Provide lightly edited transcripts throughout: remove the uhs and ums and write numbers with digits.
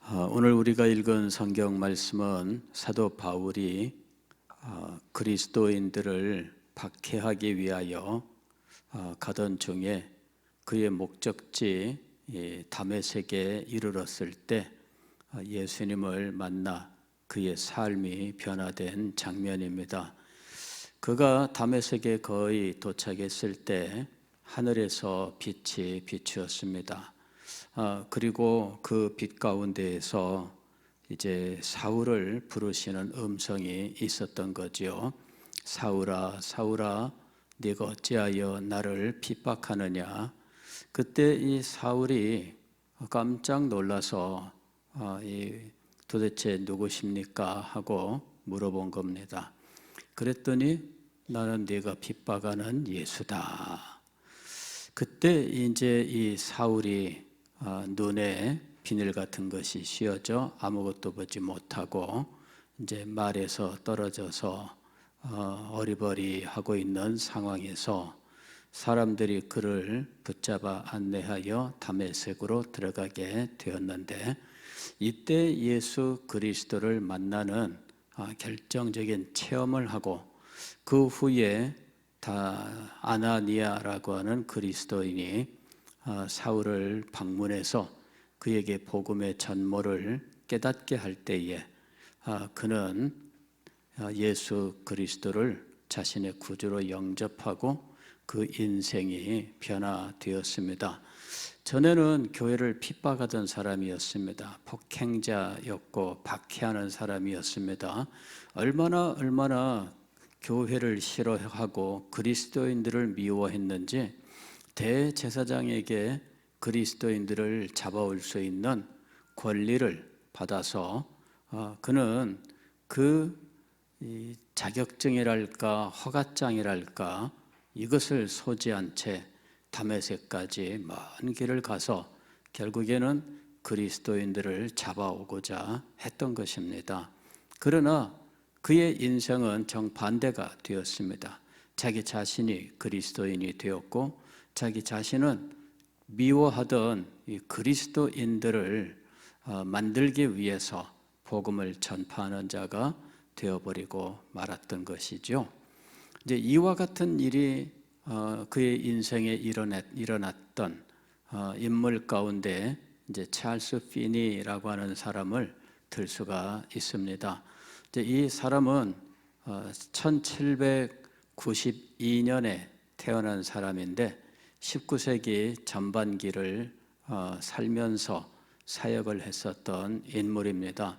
오늘 우리가 읽은 성경 말씀은 사도 바울이 그리스도인들을 박해하기 위하여 가던 중에 그의 목적지 다메섹에 이르렀을 때 예수님을 만나 그의 삶이 변화된 장면입니다. 그가 다메섹에 거의 도착했을 때 하늘에서 빛이 비추었습니다. 그리고 그 빛 가운데에서 이제 사울을 부르시는 음성이 있었던 거지요. 사울아, 사울아, 네가 어찌하여 나를 핍박하느냐? 그때 이 사울이 깜짝 놀라서 도대체 누구십니까? 하고 물어본 겁니다. 그랬더니 나는 네가 핍박하는 예수다. 그때 이제 이 사울이 눈에 비늘 같은 것이 씌어져 아무것도 보지 못하고 이제 말에서 떨어져서 어리버리하고 있는 상황에서 사람들이 그를 붙잡아 안내하여 다메섹으로 들어가게 되었는데, 이때 예수 그리스도를 만나는 결정적인 체험을 하고 그 후에 아나니아라고 하는 그리스도인이 사울을 방문해서 그에게 복음의 전모를 깨닫게 할 때에 그는 예수 그리스도를 자신의 구주로 영접하고 그 인생이 변화되었습니다. 전에는 교회를 핍박하던 사람이었습니다. 폭행자였고 박해하는 사람이었습니다. 얼마나 교회를 싫어하고 그리스도인들을 미워했는지 대제사장에게 그리스도인들을 잡아올 수 있는 권리를 받아서 그는 그 자격증이랄까 허가장이랄까 이것을 소지한 채 다메섹까지 먼 길을 가서 결국에는 그리스도인들을 잡아오고자 했던 것입니다. 그러나 그의 인생은 정반대가 되었습니다. 자기 자신이 그리스도인이 되었고 자기 자신은 미워하던 이 그리스도인들을 만들기 위해서 복음을 전파하는 자가 되어버리고 말았던 것이죠. 이제 이와 같은 일이 그의 인생에 일어났던 인물 가운데 이제 찰스 피니라고 하는 사람을 들 수가 있습니다. 이제 이 사람은 1792년에 태어난 사람인데 19세기 전반기를 살면서 사역을 했었던 인물입니다.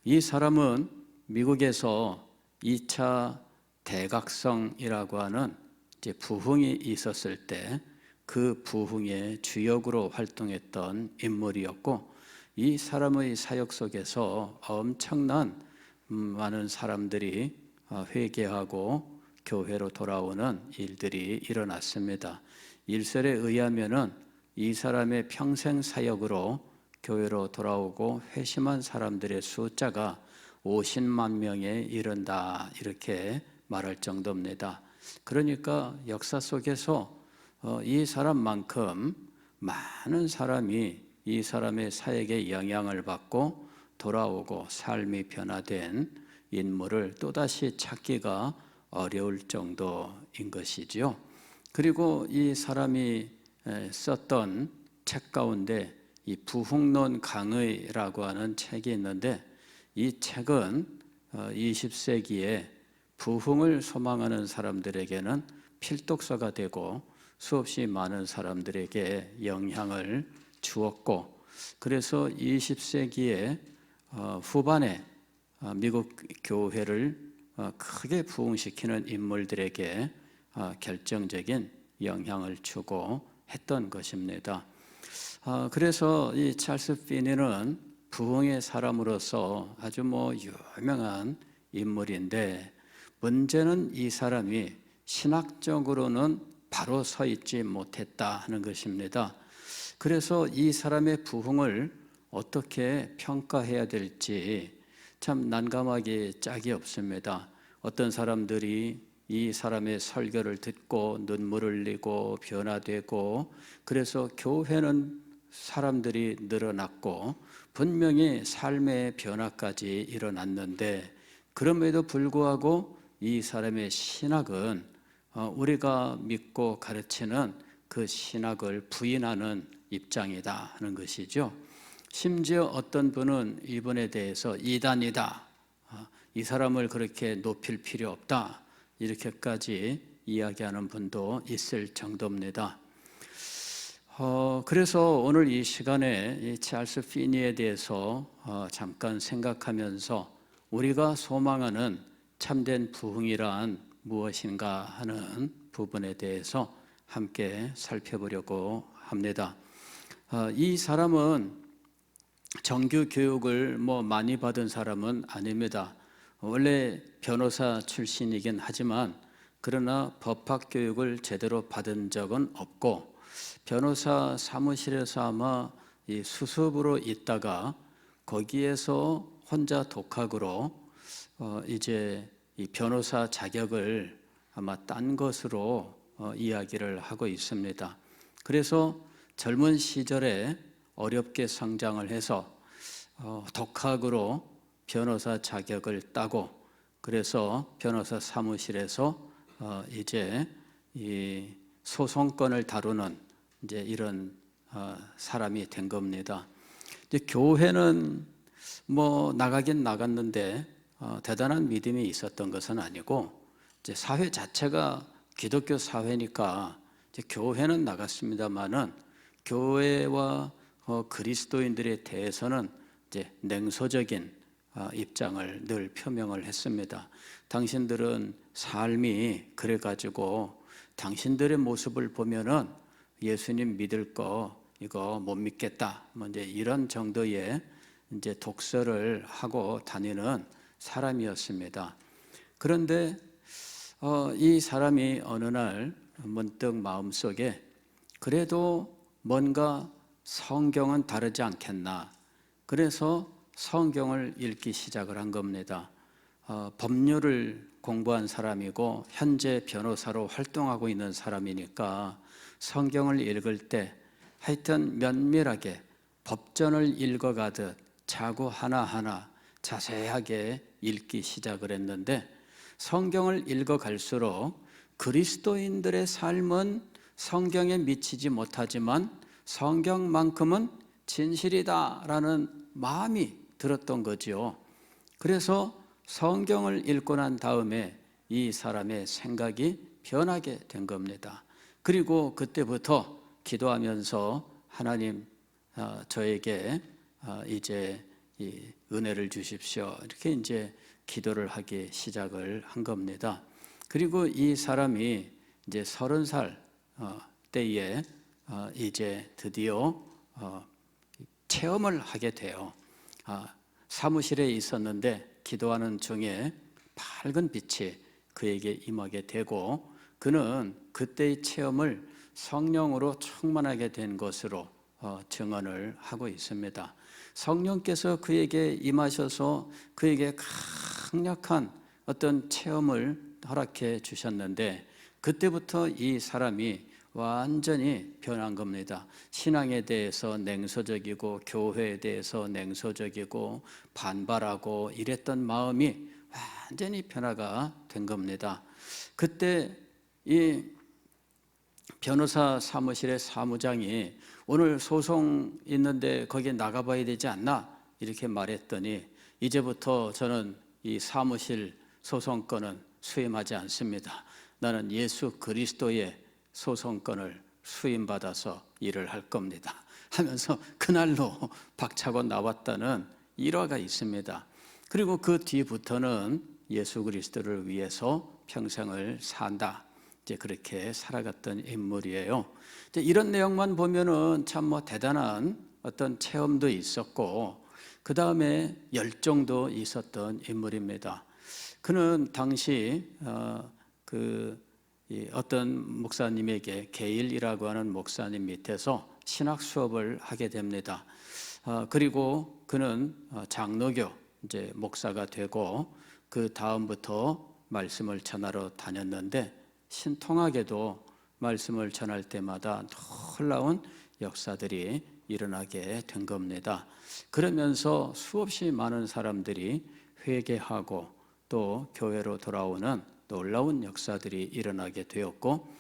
이 사람은 미국에서 2차 대각성이라고 하는 이제 부흥이 있었을 때 그 부흥의 주역으로 활동했던 인물이었고, 이 사람의 사역 속에서 엄청난 많은 사람들이 회개하고 교회로 돌아오는 일들이 일어났습니다. 일설에 의하면은 이 사람의 평생 사역으로 교회로 돌아오고 회심한 사람들의 숫자가 50만 명에 이른다, 이렇게 말할 정도입니다. 그러니까 역사 속에서 이 사람만큼 많은 사람이 이 사람의 사역에 영향을 받고 돌아오고 삶이 변화된 인물을 또다시 찾기가 어려울 정도인 것이죠. 그리고 이 사람이 썼던 책 가운데 이 부흥론 강의라고 하는 책이 있는데, 이 책은 20세기에 부흥을 소망하는 사람들에게는 필독서가 되고 수없이 많은 사람들에게 영향을 주었고, 그래서 20세기의 후반에 미국 교회를 크게 부흥시키는 인물들에게 결정적인 영향을 주고 했던 것입니다. 그래서 이 찰스 피니는 부흥의 사람으로서 아주 유명한 인물인데, 문제는 이 사람이 신학적으로는 바로 서 있지 못했다 하는 것입니다. 그래서 이 사람의 부흥을 어떻게 평가해야 될지 참 난감하기 짝이 없습니다. 어떤 사람들이 이 사람의 설교를 듣고 눈물을 흘리고 변화되고, 그래서 교회는 사람들이 늘어났고 분명히 삶의 변화까지 일어났는데, 그럼에도 불구하고 이 사람의 신학은 우리가 믿고 가르치는 그 신학을 부인하는 입장이다 하는 것이죠. 심지어 어떤 분은 이분에 대해서 이단이다, 이 사람을 그렇게 높일 필요 없다, 이렇게까지 이야기하는 분도 있을 정도입니다. 그래서 오늘 이 시간에 이 찰스 피니에 대해서 잠깐 생각하면서 우리가 소망하는 참된 부흥이란 무엇인가 하는 부분에 대해서 함께 살펴보려고 합니다. 이 사람은 정규 교육을 많이 받은 사람은 아닙니다. 원래 변호사 출신이긴 하지만 그러나 법학 교육을 제대로 받은 적은 없고, 변호사 사무실에서 아마 이 수습으로 있다가 거기에서 혼자 독학으로 이제 이 변호사 자격을 아마 딴 것으로 이야기를 하고 있습니다. 그래서 젊은 시절에 어렵게 성장을 해서 독학으로 변호사 자격을 따고, 그래서 변호사 사무실에서 이제 이 소송권을 다루는 이제 이런 사람이 된 겁니다. 이제 교회는 나가긴 나갔는데 대단한 믿음이 있었던 것은 아니고, 이제 사회 자체가 기독교 사회니까 이제 교회는 나갔습니다만은 교회와 그리스도인들에 대해서는 이제 냉소적인 입장을 늘 표명을 했습니다. 당신들은 삶이 그래가지고 당신들의 모습을 보면은 예수님 믿을 거 이거 못 믿겠다, 이제 이런 정도의 이제 독설을 하고 다니는 사람이었습니다. 그런데 이 사람이 어느 날 문득 마음속에 그래도 뭔가 성경은 다르지 않겠나, 그래서 성경을 읽기 시작을 한 겁니다. 법률을 공부한 사람이고 현재 변호사로 활동하고 있는 사람이니까 성경을 읽을 때 하여튼 면밀하게 법전을 읽어가듯 자구 하나하나 자세하게 읽기 시작을 했는데, 성경을 읽어갈수록 그리스도인들의 삶은 성경에 미치지 못하지만 성경만큼은 진실이다라는 마음이 들었던 거지요. 그래서 성경을 읽고 난 다음에 이 사람의 생각이 변하게 된 겁니다. 그리고 그때부터 기도하면서 하나님, 저에게 이제 이 은혜를 주십시오, 이렇게 이제 기도를 하기 시작을 한 겁니다. 그리고 이 사람이 이제 30살 때에 이제 드디어 체험을 하게 돼요. 사무실에 있었는데 기도하는 중에 밝은 빛이 그에게 임하게 되고, 그는 그때의 체험을 성령으로 충만하게 된 것으로 증언을 하고 있습니다. 성령께서 그에게 임하셔서 그에게 강력한 어떤 체험을 허락해 주셨는데, 그때부터 이 사람이 완전히 변한 겁니다. 신앙에 대해서 냉소적이고 교회에 대해서 냉소적이고 반발하고 이랬던 마음이 완전히 변화가 된 겁니다. 그때 이 변호사 사무실의 사무장이 오늘 소송 있는데 거기에 나가봐야 되지 않나, 이렇게 말했더니 이제부터 저는 이 사무실 소송권은 수임하지 않습니다. 나는 예수 그리스도의 소송권을 수임받아서 일을 할 겁니다 하면서 그날로 박차고 나왔다는 일화가 있습니다. 그리고 그 뒤부터는 예수 그리스도를 위해서 평생을 산다, 이제 그렇게 살아갔던 인물이에요. 이제 이런 내용만 보면은 참 대단한 어떤 체험도 있었고, 그 다음에 열정도 있었던 인물입니다. 그는 당시 어떤 목사님에게 게일이라고 하는 목사님 밑에서 신학 수업을 하게 됩니다. 그리고 그는 장로교 이제 목사가 되고, 그 다음부터 말씀을 전하러 다녔는데, 신통하게도 말씀을 전할 때마다 놀라운 역사들이 일어나게 된 겁니다. 그러면서 수없이 많은 사람들이 회개하고 또 교회로 돌아오는 놀라운 역사들이 일어나게 되었고,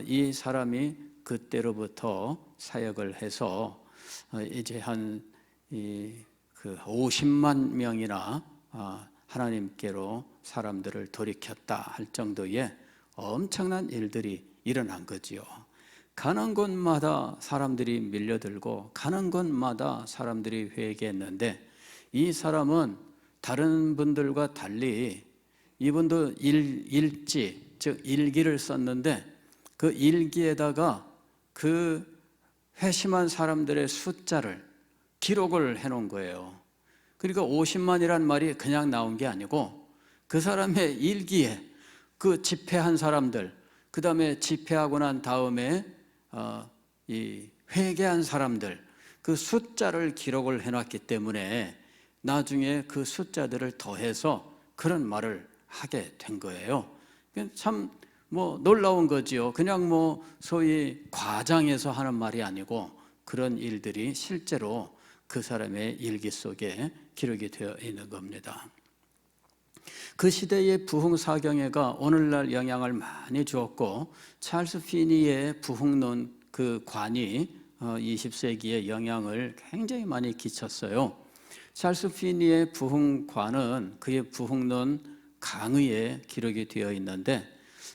이 사람이 그때로부터 사역을 해서 이제 한 50만 명이나 하나님께로 사람들을 돌이켰다 할 정도의 엄청난 일들이 일어난 거지요. 가는 곳마다 사람들이 밀려들고 가는 곳마다 사람들이 회개했는데, 이 사람은 다른 분들과 달리 이분도 일지, 즉 일기를 썼는데 그 일기에다가 그 회심한 사람들의 숫자를 기록을 해놓은 거예요. 그러니까 50만이란 말이 그냥 나온 게 아니고 그 사람의 일기에 그 집회한 사람들, 그 다음에 집회하고 난 다음에 이 회개한 사람들, 그 숫자를 기록을 해놨기 때문에 나중에 그 숫자들을 더해서 그런 말을 하게 된 거예요. 참 놀라운 거지요. 그냥 소위 과장해서 하는 말이 아니고 그런 일들이 실제로 그 사람의 일기 속에 기록이 되어 있는 겁니다. 그 시대의 부흥사경회가 오늘날 영향을 많이 주었고, 찰스 피니의 부흥론 그 관이 20세기에 영향을 굉장히 많이 끼쳤어요. 찰스 피니의 부흥관은 그의 부흥론 강의에 기록이 되어 있는데,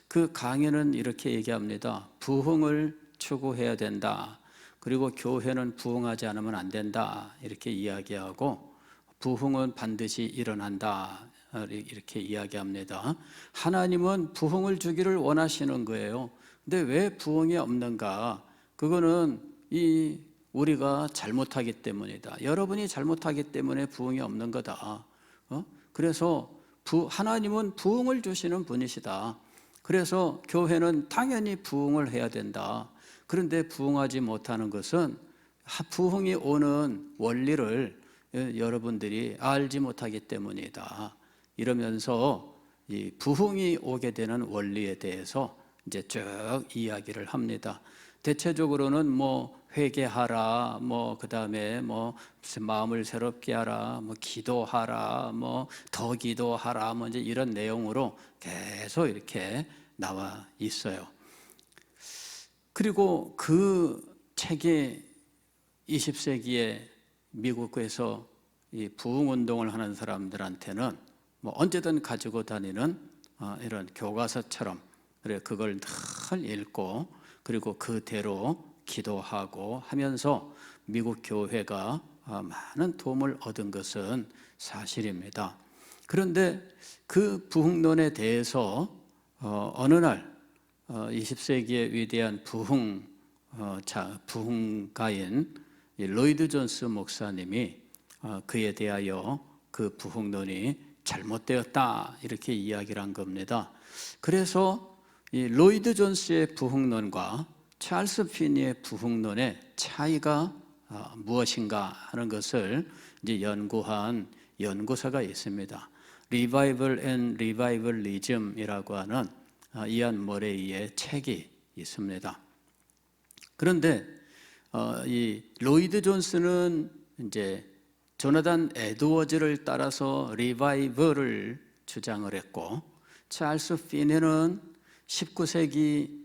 그 강의는 이렇게 얘기합니다. 부흥을 추구해야 된다. 그리고 교회는 부흥하지 않으면 안 된다. 이렇게 이야기하고, 부흥은 반드시 일어난다. 이렇게 이야기합니다. 하나님은 부흥을 주기를 원하시는 거예요. 근데 왜 부흥이 없는가? 그거는 우리가 잘못하기 때문이다. 여러분이 잘못하기 때문에 부흥이 없는 거다. 그래서 하나님은 부흥을 주시는 분이시다. 그래서 교회는 당연히 부흥을 해야 된다. 그런데 부흥하지 못하는 것은 부흥이 오는 원리를 여러분들이 알지 못하기 때문이다. 이러면서 이 부흥이 오게 되는 원리에 대해서 이제 쭉 이야기를 합니다. 대체적으로는 회개하라, 그다음에 마음을 새롭게 하라, 기도하라, 더 기도하라, 이제 이런 내용으로 계속 이렇게 나와 있어요. 그리고 그 책이 20세기에 미국에서 이 부흥 운동을 하는 사람들한테는 언제든 가지고 다니는 이런 교과서처럼, 그래 그걸 늘 읽고 그리고 그대로 기도하고 하면서 미국 교회가 많은 도움을 얻은 것은 사실입니다. 그런데 그 부흥론에 대해서 어느 날 20세기의 위대한 부흥가인 로이드 존스 목사님이 그에 대하여 그 부흥론이 잘못되었다 이렇게 이야기를 한 겁니다. 그래서 이 로이드 존스의 부흥론과 찰스 피니의 부흥론의 차이가 무엇인가 하는 것을 이제 연구한 연구서가 있습니다. Revival and Revivalism이라고 하는 이안 머레이의 책이 있습니다. 그런데 이 로이드 존스는 이제 조나단 에드워즈를 따라서 리바이벌을 주장을 했고, 찰스 피니는 19세기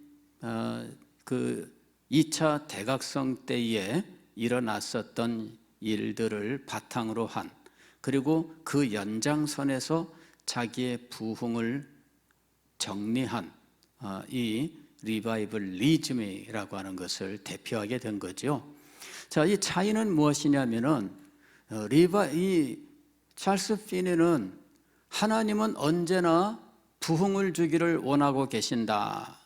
그 2차 대각성 때에 일어났었던 일들을 바탕으로 한, 그리고 그 연장선에서 자기의 부흥을 정리한 이 리바이벌리즘이라고 하는 것을 대표하게 된 거죠. 자, 이 차이는 무엇이냐면은 이 찰스 피니는 하나님은 언제나 부흥을 주기를 원하고 계신다.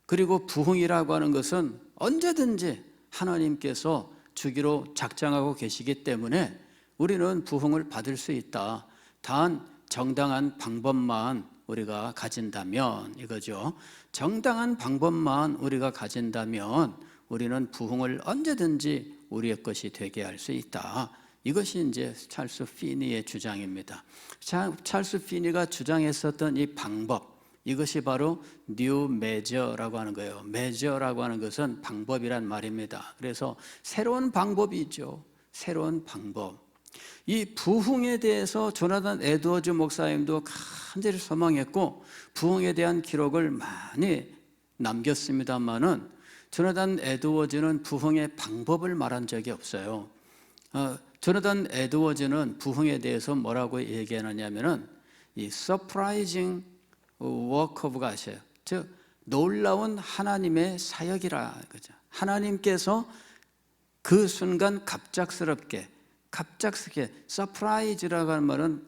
그리고 부흥이라고 하는 것은 언제든지 하나님께서 주기로 작정하고 계시기 때문에 우리는 부흥을 받을 수 있다. 단 정당한 방법만 우리가 가진다면, 이거죠. 정당한 방법만 우리가 가진다면 우리는 부흥을 언제든지 우리의 것이 되게 할 수 있다. 이것이 이제 찰스 피니의 주장입니다. 찰스 피니가 주장했었던 이 방법, 이것이 바로 뉴 메저라고 하는 거예요. 메저라고 하는 것은 방법이란 말입니다. 그래서 새로운 방법이죠. 새로운 방법. 이 부흥에 대해서 조나단 에드워즈 목사님도 간절히 소망했고 부흥에 대한 기록을 많이 남겼습니다만은 조나단 에드워즈는 부흥의 방법을 말한 적이 없어요. 조나단 에드워즈는 부흥에 대해서 뭐라고 얘기하느냐면은 이 surprising work of God이에요. 즉 놀라운 하나님의 사역이라 그죠. 하나님께서 그 순간 갑작스럽게 서프라이즈라고 하는 말은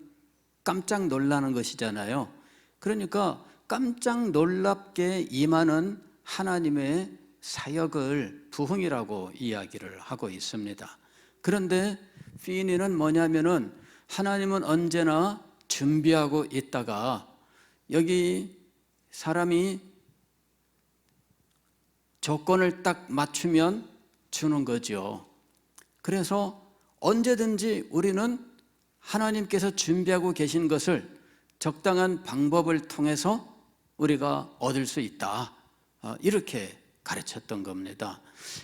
깜짝 놀라는 것이잖아요. 그러니까 깜짝 놀랍게 임하는 하나님의 사역을 부흥이라고 이야기를 하고 있습니다. 그런데 피니는 뭐냐면은 하나님은 언제나 준비하고 있다가 여기 사람이 조건을 딱 맞추면 주는 거죠. 그래서 언제든지 우리는 하나님께서 준비하고 계신 것을 적당한 방법을 통해서 우리가 얻을 수 있다. 이렇게 가르쳤던 겁니다.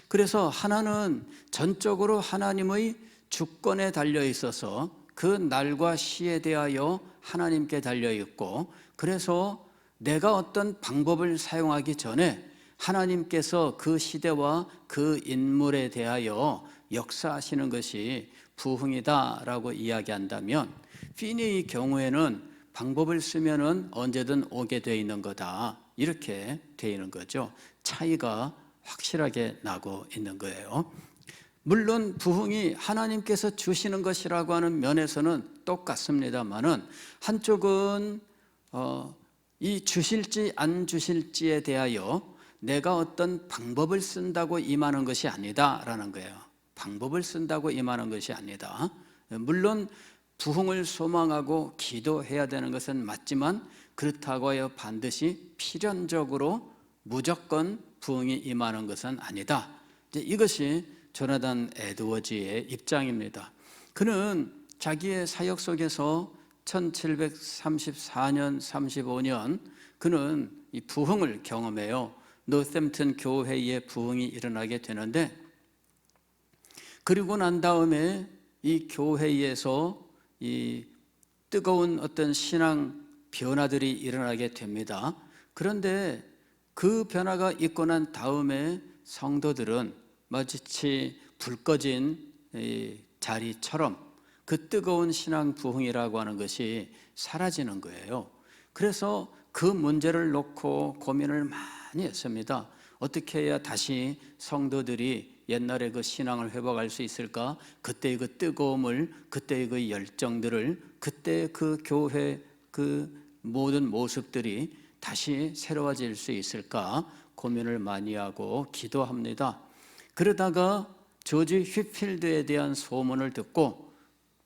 그래서 하나는 전적으로 하나님의 주권에 달려 있어서 그 날과 시에 대하여 하나님께 달려 있고, 그래서 내가 어떤 방법을 사용하기 전에 하나님께서 그 시대와 그 인물에 대하여 역사하시는 것이 부흥이다라고 이야기한다면, 피니의 경우에는 방법을 쓰면은 언제든 오게 돼 있는 거다, 이렇게 돼 있는 거죠. 차이가 확실하게 나고 있는 거예요. 물론 부흥이 하나님께서 주시는 것이라고 하는 면에서는 똑같습니다만은 한쪽은 이 주실지 안 주실지에 대하여 내가 어떤 방법을 쓴다고 임하는 것이 아니다라는 거예요. 방법을 쓴다고 임하는 것이 아니다. 물론 부흥을 소망하고 기도해야 되는 것은 맞지만 그렇다고 하여 반드시 필연적으로 무조건 부흥이 임하는 것은 아니다. 이것이 조나단 에드워즈의 입장입니다. 그는 자기의 사역 속에서 1734년, 35년 그는 이 부흥을 경험해요. 노샘튼 교회의 부흥이 일어나게 되는데, 그리고 난 다음에 이 교회에서 이 뜨거운 어떤 신앙 변화들이 일어나게 됩니다. 그런데 그 변화가 있고 난 다음에 성도들은 마치 불 꺼진 자리처럼 그 뜨거운 신앙 부흥이라고 하는 것이 사라지는 거예요. 그래서 그 문제를 놓고 고민을 많이 했습니다. 어떻게 해야 다시 성도들이 옛날에 그 신앙을 회복할 수 있을까? 그때의 그 뜨거움을, 그때의 그 열정들을, 그때 그 교회 그 모든 모습들이 다시 새로워질 수 있을까? 고민을 많이 하고 기도합니다. 그러다가 조지 휘필드에 대한 소문을 듣고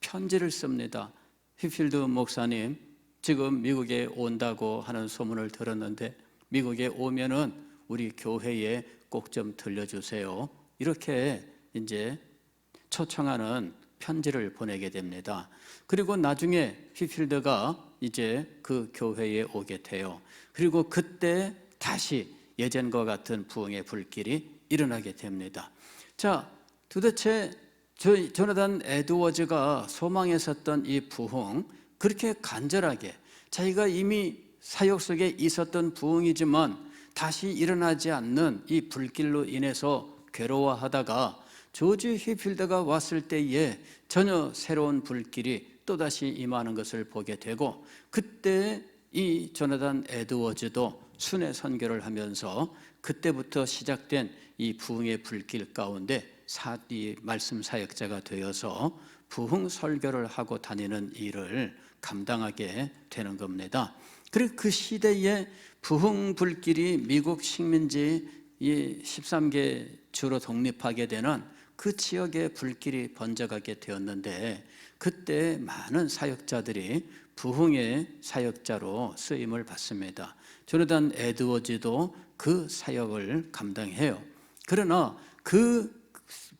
편지를 씁니다. 휘필드 목사님, 지금 미국에 온다고 하는 소문을 들었는데 미국에 오면은 우리 교회에 꼭 좀 들려주세요. 이렇게 이제 초청하는 편지를 보내게 됩니다. 그리고 나중에 휘필드가 이제 그 교회에 오게 돼요. 그리고 그때 다시 예전과 같은 부흥의 불길이 일어나게 됩니다. 자, 도대체 조나단 에드워즈가 소망했었던 이 부흥, 그렇게 간절하게 자기가 이미 사역 속에 있었던 부흥이지만 다시 일어나지 않는 이 불길로 인해서 괴로워하다가 조지 휘필드가 왔을 때에 전혀 새로운 불길이 또다시 임하는 것을 보게 되고, 그때 이 조나단 에드워즈도 순회 선교를 하면서 그때부터 시작된 이 부흥의 불길 가운데 이 말씀 사역자가 되어서 부흥 설교를 하고 다니는 일을 감당하게 되는 겁니다. 그리고 그 시대에 부흥 불길이 미국 식민지 이 13개 주로 독립하게 되는 그 지역에 불길이 번져가게 되었는데, 그때 많은 사역자들이 부흥의 사역자로 쓰임을 받습니다. 조나단 에드워즈도 그 사역을 감당해요. 그러나 그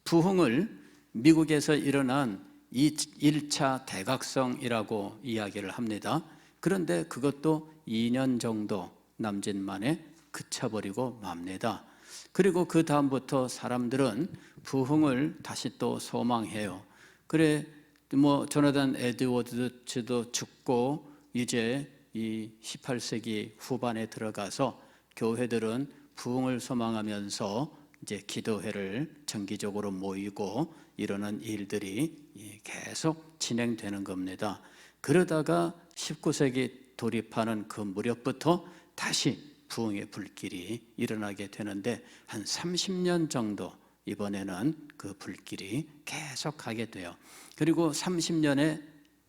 부흥을 미국에서 일어난 1차 대각성이라고 이야기를 합니다. 그런데 그것도 2년 정도 남짓 만에 그쳐버리고 맙니다. 그리고 그 다음부터 사람들은 부흥을 다시 또 소망해요. 그래 뭐 조나단 에드워드즈도 죽고 이제 이 18세기 후반에 들어가서 교회들은 부흥을 소망하면서 이제 기도회를 정기적으로 모이고 이러는 일들이 계속 진행되는 겁니다. 그러다가 19세기 돌입하는 그 무렵부터 다시 부흥의 불길이 일어나게 되는데 한 30년 정도 이번에는 그 불길이 계속 가게 돼요. 그리고 30년의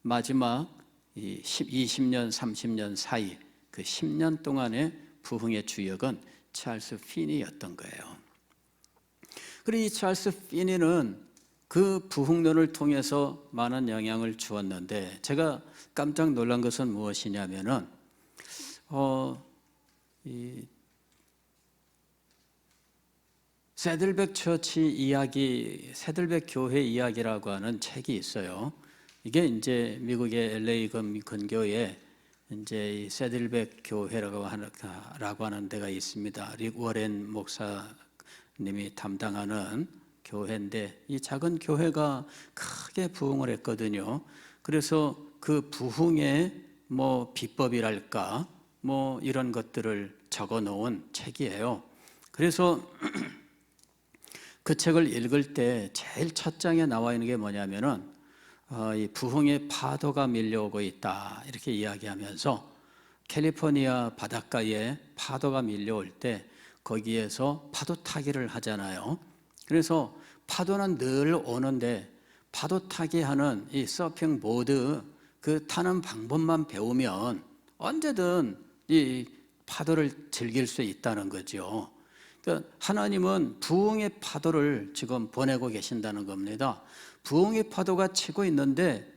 마지막 20년, 30년 사이 그 10년 동안의 부흥의 주역은 찰스 피니였던 거예요. 그리고 이 찰스 피니는 그 부흥론을 통해서 많은 영향을 주었는데 제가 깜짝 놀란 것은 무엇이냐면은 이 새들백 처치 이야기, 새들백 교회 이야기라고 하는 책이 있어요. 이게 이제 미국의 LA 근교에 이제 새들백 교회라고 하는 데가 있습니다. 릭 워렌 목사님이 담당하는 교회인데 이 작은 교회가 크게 부흥을 했거든요. 그래서 그 부흥의 뭐 비법이랄까 뭐 이런 것들을 적어 놓은 책이에요. 그래서 그 책을 읽을 때 제일 첫 장에 나와 있는 게 뭐냐면은 이 부흥의 파도가 밀려오고 있다 이렇게 이야기하면서 캘리포니아 바닷가에 파도가 밀려올 때 거기에서 파도 타기를 하잖아요. 그래서 파도는 늘 오는데 파도 타기 하는 이 서핑 보드 그 타는 방법만 배우면 언제든 이 파도를 즐길 수 있다는 거죠. 그러니까 하나님은 부흥의 파도를 지금 보내고 계신다는 겁니다. 부흥의 파도가 치고 있는데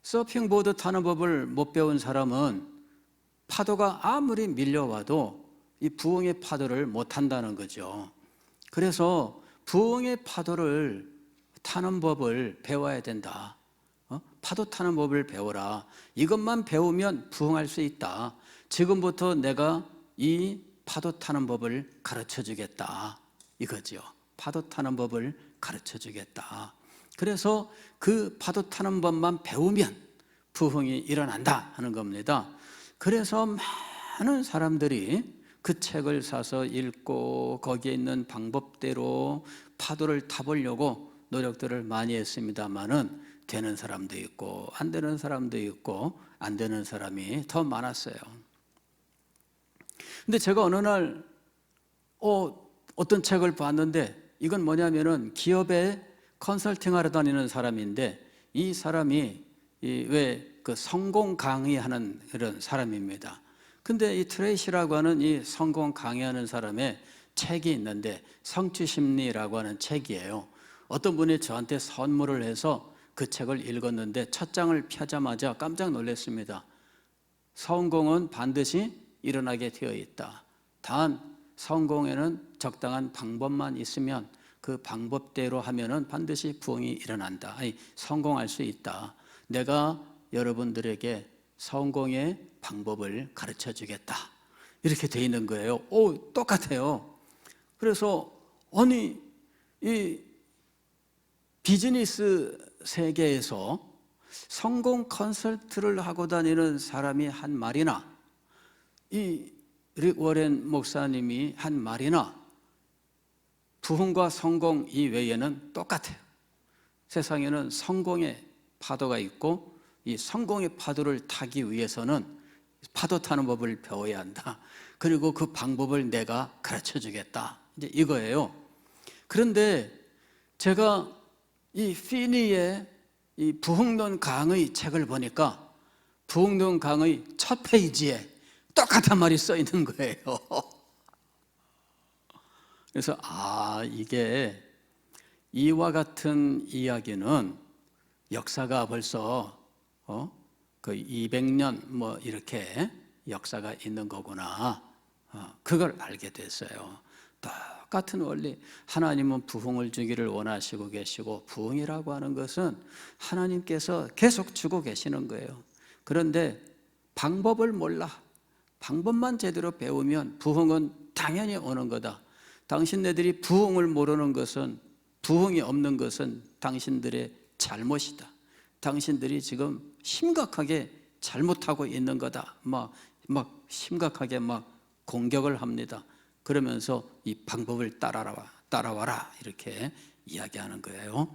서핑보드 타는 법을 못 배운 사람은 파도가 아무리 밀려와도 이 부흥의 파도를 못 탄다는 거죠. 그래서 부흥의 파도를 타는 법을 배워야 된다. 파도 타는 법을 배워라. 이것만 배우면 부흥할 수 있다. 지금부터 내가 이 파도 타는 법을 가르쳐 주겠다 이거죠. 파도 타는 법을 가르쳐 주겠다. 그래서 그 파도 타는 법만 배우면 부흥이 일어난다 하는 겁니다. 그래서 많은 사람들이 그 책을 사서 읽고 거기에 있는 방법대로 파도를 타보려고 노력들을 많이 했습니다만은 되는 사람도 있고 안 되는 사람도 있고 안 되는 사람이 더 많았어요. 근데 제가 어느 날 어떤 책을 봤는데 이건 뭐냐면은 기업에 컨설팅하러 다니는 사람인데 이 사람이 왜 그 성공 강의하는 그런 사람입니다. 근데 이 트레이시라고 하는 이 성공 강의하는 사람의 책이 있는데 성취심리라고 하는 책이에요. 어떤 분이 저한테 선물을 해서 그 책을 읽었는데 첫 장을 펴자마자 깜짝 놀랐습니다. 성공은 반드시 일어나게 되어 있다. 단 성공에는 적당한 방법만 있으면 그 방법대로 하면은 반드시 부흥이 일어난다. 아니, 성공할 수 있다. 내가 여러분들에게 성공의 방법을 가르쳐 주겠다. 이렇게 돼 있는 거예요. 똑같아요. 그래서 아니 이 비즈니스 세계에서 성공 컨설트를 하고 다니는 사람이 한 말이나 이 릭 워렌 목사님이 한 말이나 부흥과 성공 이외에는 똑같아요. 세상에는 성공의 파도가 있고 이 성공의 파도를 타기 위해서는 파도 타는 법을 배워야 한다. 그리고 그 방법을 내가 가르쳐 주겠다. 이제 이거예요. 그런데 제가 이 피니의 이 부흥론 강의 책을 보니까 부흥론 강의 첫 페이지에 똑같은 말이 써 있는 거예요. 그래서 이게 이와 같은 이야기는 역사가 벌써 그 200년 뭐 이렇게 역사가 있는 거구나. 그걸 알게 됐어요. 똑같은 원리. 하나님은 부흥을 주기를 원하시고 계시고 부흥이라고 하는 것은 하나님께서 계속 주고 계시는 거예요. 그런데 방법을 몰라. 방법만 제대로 배우면 부흥은 당연히 오는 거다. 당신네들이 부흥을 모르는 것은, 부흥이 없는 것은 당신들의 잘못이다. 당신들이 지금 심각하게 잘못하고 있는 거다. 막 심각하게 막 공격을 합니다. 그러면서 이 방법을 따라와라 이렇게 이야기하는 거예요.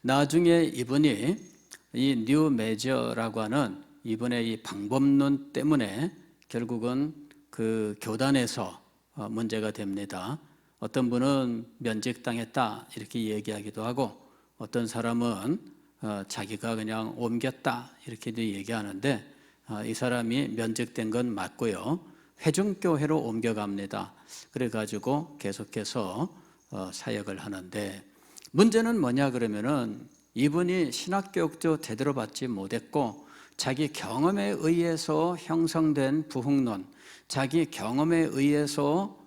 나중에 이분이 이 뉴 메저라고 하는 이분의 이 방법론 때문에 결국은 그 교단에서 문제가 됩니다. 어떤 분은 면직당했다 이렇게 얘기하기도 하고, 어떤 사람은 자기가 그냥 옮겼다 이렇게도 얘기하는데, 이 사람이 면직된 건 맞고요. 회중교회로 옮겨갑니다. 그래가지고 계속해서 사역을 하는데, 문제는 뭐냐 그러면은 이분이 신학교육도 제대로 받지 못했고, 자기 경험에 의해서 형성된 부흥론, 자기 경험에 의해서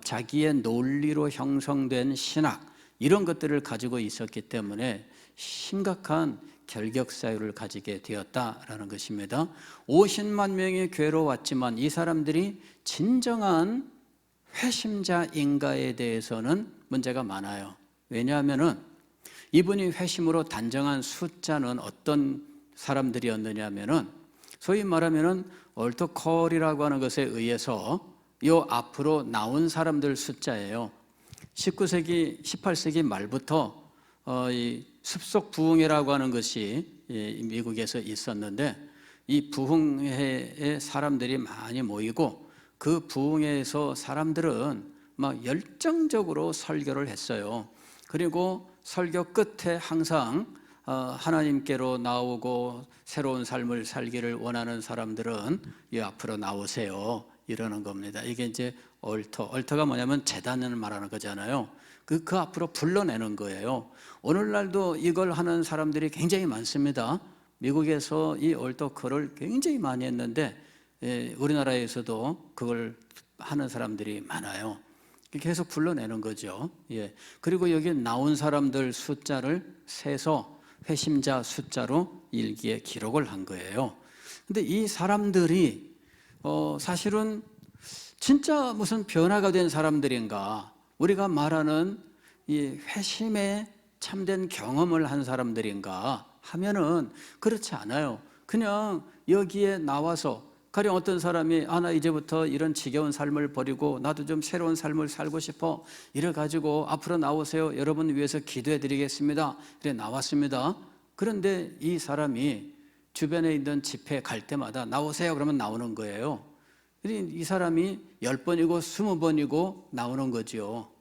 자기의 논리로 형성된 신학, 이런 것들을 가지고 있었기 때문에 심각한 결격 사유를 가지게 되었다라는 것입니다. 50만 명이 교회로 왔지만 이 사람들이 진정한 회심자인가에 대해서는 문제가 많아요. 왜냐하면은 이분이 회심으로 단정한 숫자는 어떤 사람들이었느냐면은, 소위 말하면은 얼터콜이라고 하는 것에 의해서 요 앞으로 나온 사람들 숫자예요. 19세기, 18세기 말부터 이 습속 부흥회라고 하는 것이 미국에서 있었는데, 이 부흥회에 사람들이 많이 모이고, 그 부흥회에서 사람들은 막 열정적으로 설교를 했어요. 그리고 설교 끝에 항상 하나님께로 나오고 새로운 삶을 살기를 원하는 사람들은 이 앞으로 나오세요 이러는 겁니다. 이게 이제 얼터가 뭐냐면 제단을 말하는 거잖아요. 그 앞으로 불러내는 거예요. 오늘날도 이걸 하는 사람들이 굉장히 많습니다. 미국에서 이 얼터커를 굉장히 많이 했는데, 우리나라에서도 그걸 하는 사람들이 많아요. 계속 불러내는 거죠. 그리고 여기 나온 사람들 숫자를 세서 회심자 숫자로 일기에 기록을 한 거예요. 근데 이 사람들이 사실은 진짜 무슨 변화가 된 사람들인가, 우리가 말하는 이 회심에 참된 경험을 한 사람들인가 하면은 그렇지 않아요. 그냥 여기에 나와서, 가령 어떤 사람이 나 이제부터 이런 지겨운 삶을 버리고 나도 좀 새로운 삶을 살고 싶어, 이래가지고 앞으로 나오세요, 여러분 위해서 기도해 드리겠습니다, 그래 나왔습니다. 그런데 이 사람이 주변에 있는 집회 갈 때마다 나오세요 그러면 나오는 거예요. 이 사람이 10번이고 20번이고 나오는 거죠.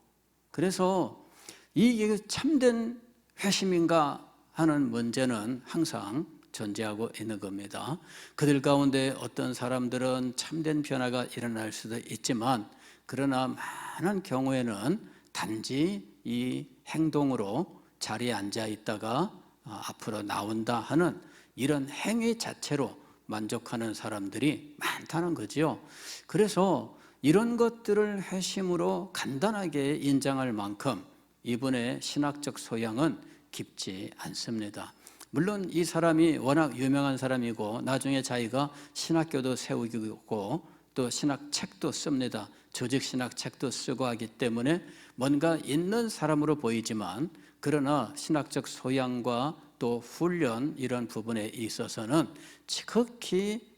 그래서 이게 참된 회심인가 하는 문제는 항상 존재하고 있는 겁니다. 그들 가운데 어떤 사람들은 참된 변화가 일어날 수도 있지만, 그러나 많은 경우에는 단지 이 행동으로 자리에 앉아 있다가 앞으로 나온다 하는 이런 행위 자체로 만족하는 사람들이 많다는 거죠. 그래서 이런 것들을 회심으로 간단하게 인정할 만큼 이분의 신학적 소양은 깊지 않습니다. 물론 이 사람이 워낙 유명한 사람이고 나중에 자기가 신학교도 세우고 또 신학책도 씁니다. 조직신학책도 쓰고 하기 때문에 뭔가 있는 사람으로 보이지만, 그러나 신학적 소양과 또 훈련 이런 부분에 있어서는 지극히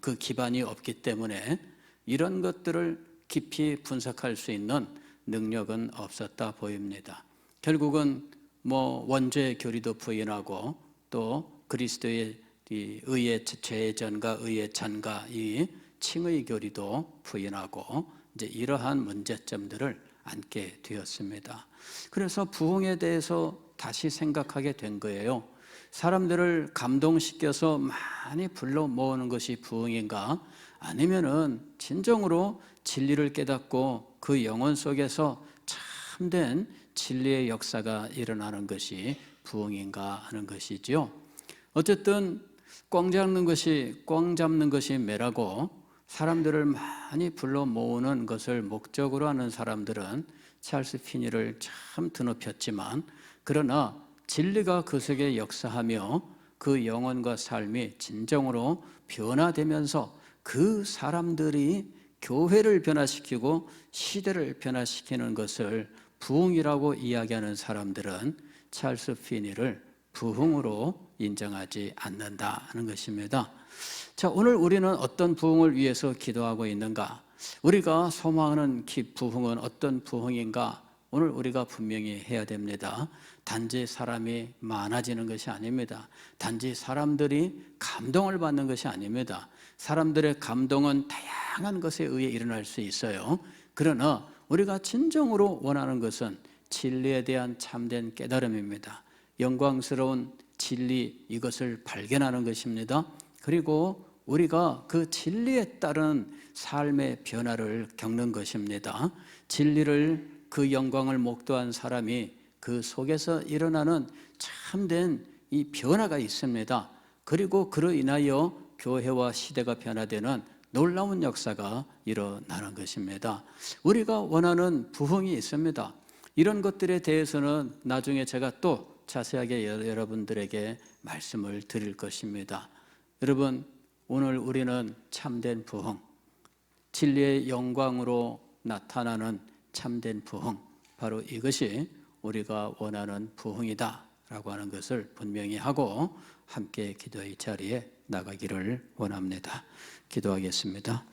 그 기반이 없기 때문에 이런 것들을 깊이 분석할 수 있는 능력은 없었다 보입니다. 결국은 원죄 교리도 부인하고, 또 그리스도의 의의 죄전과 의의 전가 이 칭의 교리도 부인하고, 이제 이러한 문제점들을 안게 되었습니다. 그래서 부흥에 대해서 다시 생각하게 된 거예요. 사람들을 감동시켜서 많이 불러 모으는 것이 부흥인가? 아니면은 진정으로 진리를 깨닫고 그 영혼 속에서 참된 진리의 역사가 일어나는 것이 부흥인가 하는 것이죠. 어쨌든 꽝 잡는 것이 매라고 사람들을 많이 불러 모으는 것을 목적으로 하는 사람들은 찰스 피니를 참 드높였지만, 그러나 진리가 그 속에 역사하며 그 영혼과 삶이 진정으로 변화되면서 그 사람들이 교회를 변화시키고 시대를 변화시키는 것을 부흥이라고 이야기하는 사람들은 찰스 피니를 부흥으로 인정하지 않는다 하는 것입니다. 자, 오늘 우리는 어떤 부흥을 위해서 기도하고 있는가? 우리가 소망하는 부흥은 어떤 부흥인가? 오늘 우리가 분명히 해야 됩니다. 단지 사람이 많아지는 것이 아닙니다. 단지 사람들이 감동을 받는 것이 아닙니다. 사람들의 감동은 다양한 것에 의해 일어날 수 있어요. 그러나 우리가 진정으로 원하는 것은 진리에 대한 참된 깨달음입니다. 영광스러운 진리, 이것을 발견하는 것입니다. 그리고 우리가 그 진리에 따른 삶의 변화를 겪는 것입니다. 진리를, 그 영광을 목도한 사람이 그 속에서 일어나는 참된 이 변화가 있습니다. 그리고 그로 인하여 교회와 시대가 변화되는 놀라운 역사가 일어나는 것입니다. 우리가 원하는 부흥이 있습니다. 이런 것들에 대해서는 나중에 제가 또 자세하게 여러분들에게 말씀을 드릴 것입니다. 여러분, 오늘 우리는 참된 부흥, 진리의 영광으로 나타나는 참된 부흥, 바로 이것이 우리가 원하는 부흥이다 라고 하는 것을 분명히 하고 함께 기도의 자리에 나가기를 원합니다. 기도하겠습니다.